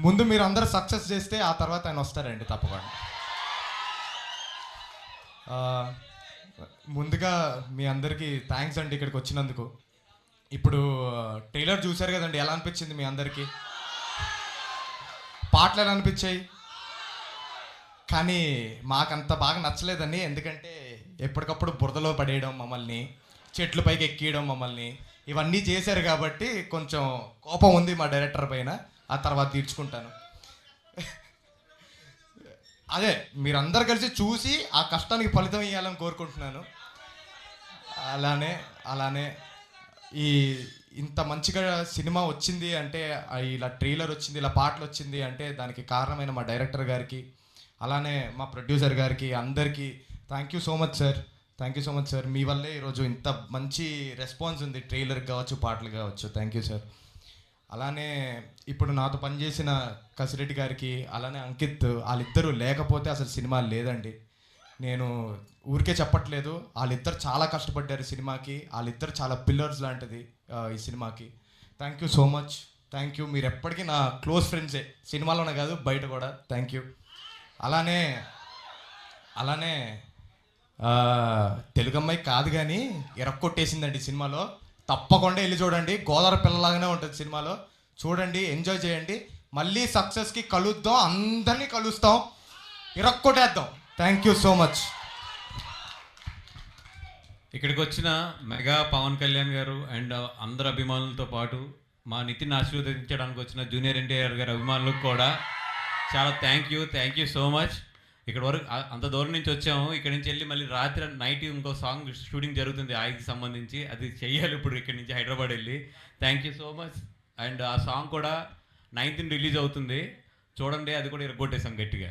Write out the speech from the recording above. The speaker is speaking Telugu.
ముందు మీరు అందరూ సక్సెస్ చేస్తే ఆ తర్వాత ఆయన వస్తారండి తప్పకుండా. ఆ, ముందుగా మీ అందరికీ థ్యాంక్స్ అండి ఇక్కడికి వచ్చినందుకు. ఇప్పుడు ట్రైలర్ చూశారు కదండి, ఎలా అనిపించింది మీ అందరికీ? పాటలు ఎలా అనిపించాయి? కానీ మాకంత బాగా నచ్చలేదండి, ఎందుకంటే ఎప్పటికప్పుడు బురదలో పడేయడం మమ్మల్ని, చెట్ల పైకి ఎక్కియడం మమ్మల్ని, ఇవన్నీ చేశారు కాబట్టి కొంచెం కోపం ఉంది మా డైరెక్టర్ పైన. ఆ తర్వాత తీర్చుకుంటాను. అదే మీరందరు కలిసి చూసి ఆ కష్టానికి ఫలితం ఇవ్వాలని కోరుకుంటున్నాను. అలానే అలానే ఈ ఇంత మంచిగా సినిమా వచ్చింది అంటే, ఇలా ట్రైలర్ వచ్చింది, ఇలా పాటలు వచ్చింది అంటే దానికి కారణమైన మా డైరెక్టర్ గారికి, అలానే మా ప్రొడ్యూసర్ గారికి, అందరికీ thank you so much sir. Thank you so much sir. మీ వల్లే ఈరోజు ఇంత మంచి రెస్పాన్స్ ఉంది, ట్రైలర్కి కావచ్చు, పాటలు కావచ్చు. Thank you sir. అలానే ఇప్పుడు నాతో పనిచేసిన కసిరెడ్డి గారికి, అలానే అంకిత్, వాళ్ళిద్దరూ లేకపోతే అసలు సినిమా లేదండి. నేను ఊరికే చెప్పట్లేదు, వాళ్ళిద్దరు చాలా కష్టపడ్డారు సినిమాకి. వాళ్ళిద్దరు చాలా పిల్లర్స్ లాంటిది ఈ సినిమాకి. Thank you so much. Thank you. మీరు ఎప్పటికీ నా క్లోజ్ ఫ్రెండ్సే, సినిమాలోనే కాదు బయట కూడా. Thank you. అలానే అలానే తెలుగు అమ్మాయి కాదు కానీ ఎరక్కొట్టేసిందండి సినిమాలో. తప్పకుండా వెళ్ళి చూడండి, గోదావరి పిల్లలాగానే ఉంటుంది సినిమాలో. చూడండి, ఎంజాయ్ చేయండి. మళ్ళీ సక్సెస్కి కలుద్దాం, అందరినీ కలుస్తాం, ఇరక్కొట్టేద్దాం. Thank you so much. ఇక్కడికి వచ్చిన మెగా పవన్ కళ్యాణ్ గారు అండ్ అందరు అభిమానులతో పాటు మా నితిన్ ఆశీర్వదించడానికి వచ్చిన జూనియర్ ఎన్టీఆర్ గారి అభిమానులకు కూడా చాలా థ్యాంక్ యూ సో మచ్. ఇక్కడ వరకు అంత దూరం నుంచి వచ్చాము. ఇక్కడ నుంచి వెళ్ళి మళ్ళీ రాత్రి నైట్ ఇంకో సాంగ్ షూటింగ్ జరుగుతుంది ఆయికి సంబంధించి, అది చెయ్యాలి ఇప్పుడు ఇక్కడ నుంచి హైదరాబాద్ వెళ్ళి. Thank you so much. And ఆ సాంగ్ కూడా 9th రిలీజ్ అవుతుంది, చూడండి. అది కూడా ఇరగొట్టేసాం గట్టిగా.